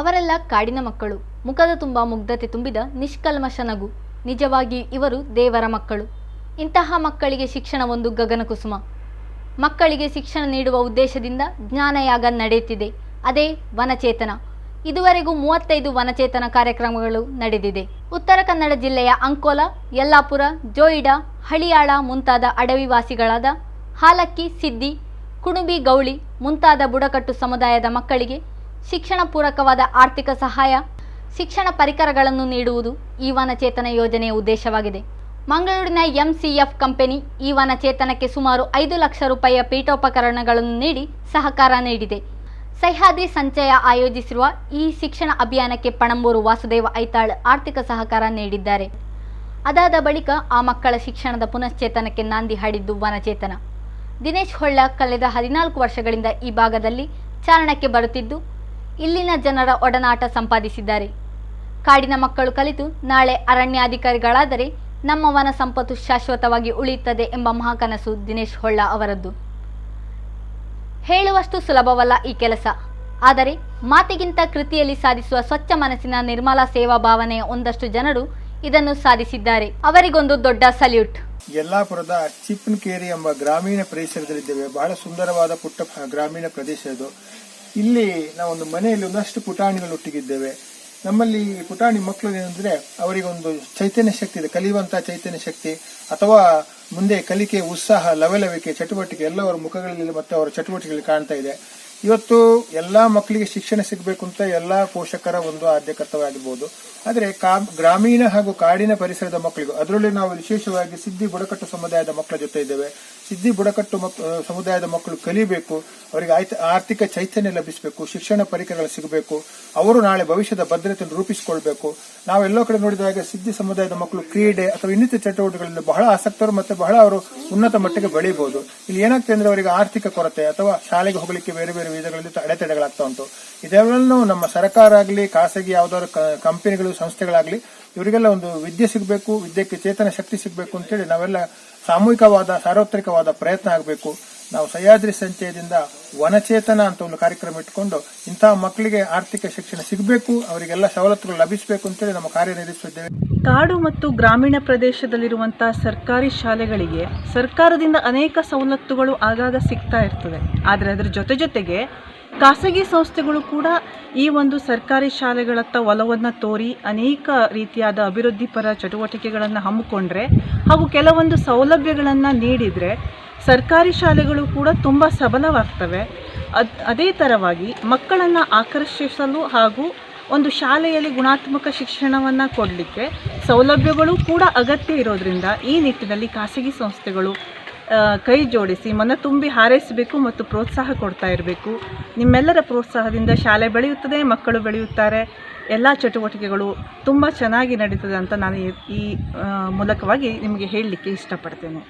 ಅವರೆಲ್ಲ ಕಾಡಿನ ಮಕ್ಕಳು. ಮುಖದ ತುಂಬ ಮುಗ್ಧತೆ ತುಂಬಿದ ನಿಷ್ಕಲ್ಮಶ ನಗು. ನಿಜವಾಗಿ ಇವರು ದೇವರ ಮಕ್ಕಳು. ಇಂತಹ ಮಕ್ಕಳಿಗೆ ಶಿಕ್ಷಣ ಒಂದು ಗಗನಕುಸುಮ. ಮಕ್ಕಳಿಗೆ ಶಿಕ್ಷಣ ನೀಡುವ ಉದ್ದೇಶದಿಂದ ಜ್ಞಾನಯಾಗ ನಡೆಯುತ್ತಿದೆ. ಅದೇ ವನಚೇತನ. ಇದುವರೆಗೂ 35 ವನಚೇತನ ಕಾರ್ಯಕ್ರಮಗಳು ನಡೆದಿದೆ. ಉತ್ತರ ಕನ್ನಡ ಜಿಲ್ಲೆಯ ಅಂಕೋಲ, ಯಲ್ಲಾಪುರ, ಜೋಯಿಡಾ, ಹಳಿಯಾಳ ಮುಂತಾದ ಅಡವಿವಾಸಿಗಳಾದ ಹಾಲಕ್ಕಿ, ಸಿದ್ದಿ, ಕುಣುಬಿ, ಗೌಳಿ ಮುಂತಾದ ಬುಡಕಟ್ಟು ಸಮುದಾಯದ ಮಕ್ಕಳಿಗೆ ಶಿಕ್ಷಣ ಪೂರಕವಾದ ಆರ್ಥಿಕ ಸಹಾಯ, ಶಿಕ್ಷಣ ಪರಿಕರಗಳನ್ನು ನೀಡುವುದು ಈ ವನಚೇತನ ಯೋಜನೆಯ ಉದ್ದೇಶವಾಗಿದೆ. ಮಂಗಳೂರಿನ MCF ಕಂಪನಿ ಈ ವನಚೇತನಕ್ಕೆ ಸುಮಾರು 5 ಲಕ್ಷ ರೂಪಾಯಿಯ ಪೀಠೋಪಕರಣಗಳನ್ನು ನೀಡಿ ಸಹಕಾರ ನೀಡಿದೆ. ಸಹ್ಯಾದ್ರಿ ಸಂಚಯ ಆಯೋಜಿಸಿರುವ ಈ ಶಿಕ್ಷಣ ಅಭಿಯಾನಕ್ಕೆ ಪಣಂಬೂರು ವಾಸುದೇವ ಐತಾಳ್ ಆರ್ಥಿಕ ಸಹಕಾರ ನೀಡಿದ್ದಾರೆ. ಅದಾದ ಬಳಿಕ ಆ ಮಕ್ಕಳ ಶಿಕ್ಷಣದ ಪುನಶ್ಚೇತನಕ್ಕೆ ನಾಂದಿ ಹಾಡಿದ್ದು ವನಚೇತನ. ದಿನೇಶ್ ಹೊಳ್ಳ ಕಳೆದ 14 ವರ್ಷಗಳಿಂದ ಈ ಭಾಗದಲ್ಲಿ ಚಾರಣಕ್ಕೆ ಬರುತ್ತಿದ್ದು ಇಲ್ಲಿನ ಜನರ ಒಡನಾಟ ಸಂಪಾದಿಸಿದ್ದಾರೆ. ಕಾಡಿನ ಮಕ್ಕಳು ಕಲಿತು ನಾಳೆ ಅರಣ್ಯಾಧಿಕಾರಿಗಳಾದರೆ ನಮ್ಮ ವನ ಸಂಪತ್ತು ಶಾಶ್ವತವಾಗಿ ಉಳಿಯುತ್ತದೆ ಎಂಬ ಮಹಾಕನಸು ದಿನೇಶ್ ಹೊಳ್ಳ ಅವರದ್ದು. ಹೇಳುವಷ್ಟು ಸುಲಭವಲ್ಲ ಈ ಕೆಲಸ. ಆದರೆ ಮಾತಿಗಿಂತ ಕೃತಿಯಲ್ಲಿ ಸಾಧಿಸುವ ಸ್ವಚ್ಛ ಮನಸ್ಸಿನ ನಿರ್ಮಲ ಸೇವಾ ಭಾವನೆಯ ಒಂದಷ್ಟು ಜನರು ಇದನ್ನು ಸಾಧಿಸಿದ್ದಾರೆ. ಅವರಿಗೊಂದು ದೊಡ್ಡ ಸಲ್ಯೂಟ್. ಯಲ್ಲಾಪುರದ ಚಿಪ್ಪನಕೇರಿ ಎಂಬ ಗ್ರಾಮೀಣ ಪರಿಸರದಲ್ಲಿದ್ದೇವೆ. ಬಹಳ ಸುಂದರವಾದ ಪುಟ್ಟ ಗ್ರಾಮೀಣ ಪ್ರದೇಶ ಇದು. ಇಲ್ಲಿ ನಾವೊಂದು ಮನೆಯಲ್ಲಿ ಒಂದಷ್ಟು ಪುಟಾಣಿಗಳು ಒಟ್ಟಿಗಿದ್ದೇವೆ. ನಮ್ಮಲ್ಲಿ ಪುಟಾಣಿ ಮಕ್ಕಳು ಏನಂದ್ರೆ ಅವರಿಗೊಂದು ಚೈತನ್ಯ ಶಕ್ತಿ ಇದೆ, ಕಲಿಯುವಂತಹ ಚೈತನ್ಯ ಶಕ್ತಿ ಅಥವಾ ಮುಂದೆ ಕಲಿಕೆ, ಉತ್ಸಾಹ, ಲವಲವಿಕೆ, ಚಟುವಟಿಕೆ ಎಲ್ಲ ಅವರ ಮುಖಗಳಲ್ಲಿ ಮತ್ತೆ ಅವರ ಚಟುವಟಿಕೆಗಳಲ್ಲಿ ಕಾಣ್ತಾ ಇದೆ. ಇವತ್ತು ಎಲ್ಲಾ ಮಕ್ಕಳಿಗೆ ಶಿಕ್ಷಣ ಸಿಗಬೇಕು ಅಂತ ಎಲ್ಲಾ ಪೋಷಕರ ಒಂದು ಆದ್ಯ ಕರ್ತವ್ಯ ಆಗಿರ್ಬೋದು. ಆದರೆ ಗ್ರಾಮೀಣ ಹಾಗೂ ಕಾಡಿನ ಪರಿಸರದ ಮಕ್ಕಳಿಗೂ, ಅದರಲ್ಲಿ ನಾವು ವಿಶೇಷವಾಗಿ ಸಿದ್ದಿ ಬುಡಕಟ್ಟು ಸಮುದಾಯದ ಮಕ್ಕಳ ಜೊತೆ ಇದ್ದೇವೆ. ಸಿದ್ದಿ ಬುಡಕಟ್ಟು ಸಮುದಾಯದ ಮಕ್ಕಳು ಕಲಿಬೇಕು, ಅವರಿಗೆ ಆರ್ಥಿಕ ಚೈತನ್ಯ ಲಭಿಸಬೇಕು, ಶಿಕ್ಷಣ ಪರಿಕರಗಳು ಸಿಗಬೇಕು, ಅವರು ನಾಳೆ ಭವಿಷ್ಯದ ಭದ್ರತೆಯನ್ನು ರೂಪಿಸಿಕೊಳ್ಬೇಕು. ನಾವೆಲ್ಲೋ ಕಡೆ ನೋಡಿದಾಗ ಸಿದ್ದಿ ಸಮುದಾಯದ ಮಕ್ಕಳು ಕ್ರೀಡೆ ಅಥವಾ ಇನ್ನಿತರ ಚಟುವಟಿಕೆಗಳಲ್ಲಿ ಬಹಳ ಆಸಕ್ತರು ಮತ್ತೆ ಬಹಳ ಅವರು ಉನ್ನತ ಮಟ್ಟಿಗೆ ಬೆಳೆಯಬಹುದು. ಇಲ್ಲಿ ಏನಾಗ್ತದೆ ಅಂದ್ರೆ ಅವರಿಗೆ ಆರ್ಥಿಕ ಕೊರತೆ ಅಥವಾ ಶಾಲೆಗೆ ಹೋಗಲಿಕ್ಕೆ ಬೇರೆ ಬೇರೆ ವಿಧಗಳಲ್ಲಿ ಅಡೆತಡೆಗಳಾಗ್ತಾ ಉಂಟು. ಇದೆಲ್ಲವನ್ನೂ ನಮ್ಮ ಸರ್ಕಾರ ಆಗಲಿ, ಖಾಸಗಿ ಯಾವ್ದಾದ್ರು ಕಂಪನಿಗಳು, ಸಂಸ್ಥೆಗಳಾಗ್ಲಿ ಇವರಿಗೆಲ್ಲ ಒಂದು ವಿದ್ಯೆ ಸಿಗಬೇಕು, ವಿದ್ಯೆಗೆ ಚೇತನ ಶಕ್ತಿ ಸಿಗಬೇಕು ಅಂತೇಳಿ ನಾವೆಲ್ಲ ಸಾಮೂಹಿಕವಾದ ಸಾರ್ವತ್ರಿಕವಾದ ಪ್ರಯತ್ನ ಆಗಬೇಕು. ನಾವು ಸಹ್ಯಾದ್ರಿ ಸಂಚಯದಿಂದ ವನಚೇತನ ಅಂತ ಒಂದು ಕಾರ್ಯಕ್ರಮ ಇಟ್ಕೊಂಡು ಇಂತಹ ಮಕ್ಕಳಿಗೆ ಆರ್ಥಿಕ ಶಿಕ್ಷಣ ಸಿಗಬೇಕು, ಅವರಿಗೆಲ್ಲ ಸವಲತ್ತುಗಳು ಲಭಿಸಬೇಕು ಅಂತೇಳಿ ನಮ್ಮ ಕಾರ್ಯನಿರ್ವಹಿಸುತ್ತಿದ್ದೇವೆ. ಕಾಡು ಮತ್ತು ಗ್ರಾಮೀಣ ಪ್ರದೇಶದಲ್ಲಿರುವಂತಹ ಸರ್ಕಾರಿ ಶಾಲೆಗಳಿಗೆ ಸರ್ಕಾರದಿಂದ ಅನೇಕ ಸವಲತ್ತುಗಳು ಆಗಾಗ ಸಿಗ್ತಾ ಇರ್ತದೆ. ಆದರೆ ಅದರ ಜೊತೆಗೆ ಖಾಸಗಿ ಸಂಸ್ಥೆಗಳು ಕೂಡ ಈ ಒಂದು ಸರ್ಕಾರಿ ಶಾಲೆಗಳತ್ತ ಒಲವನ್ನು ತೋರಿ ಅನೇಕ ರೀತಿಯಾದ ಅಭಿವೃದ್ಧಿಪರ ಚಟುವಟಿಕೆಗಳನ್ನು ಹಮ್ಮಿಕೊಂಡ್ರೆ ಹಾಗೂ ಕೆಲವೊಂದು ಸೌಲಭ್ಯಗಳನ್ನು ನೀಡಿದರೆ ಸರ್ಕಾರಿ ಶಾಲೆಗಳು ಕೂಡ ತುಂಬ ಸಬಲವಾಗ್ತವೆ. ಅದೇ ಥರವಾಗಿ ಮಕ್ಕಳನ್ನು ಆಕರ್ಷಿಸಲು ಹಾಗೂ ಒಂದು ಶಾಲೆಯಲ್ಲಿ ಗುಣಾತ್ಮಕ ಶಿಕ್ಷಣವನ್ನು ಕೊಡಲಿಕ್ಕೆ ಸೌಲಭ್ಯಗಳು ಕೂಡ ಅಗತ್ಯ ಇರೋದ್ರಿಂದ ಈ ನಿಟ್ಟಿನಲ್ಲಿ ಖಾಸಗಿ ಸಂಸ್ಥೆಗಳು ಕೈ ಜೋಡಿಸಿ ಮನ ತುಂಬಿ ಹಾರೈಸಬೇಕು ಮತ್ತು ಪ್ರೋತ್ಸಾಹ ಕೊಡ್ತಾ ಇರಬೇಕು. ನಿಮ್ಮೆಲ್ಲರ ಪ್ರೋತ್ಸಾಹದಿಂದ ಶಾಲೆ ಬೆಳೆಯುತ್ತದೆ, ಮಕ್ಕಳು ಬೆಳೆಯುತ್ತಾರೆ, ಎಲ್ಲ ಚಟುವಟಿಕೆಗಳು ತುಂಬ ಚೆನ್ನಾಗಿ ನಡೀತದೆ ಅಂತ ನಾನು ಈ ಮೂಲಕವಾಗಿ ನಿಮಗೆ ಹೇಳಲಿಕ್ಕೆ ಇಷ್ಟಪಡ್ತೇನೆ.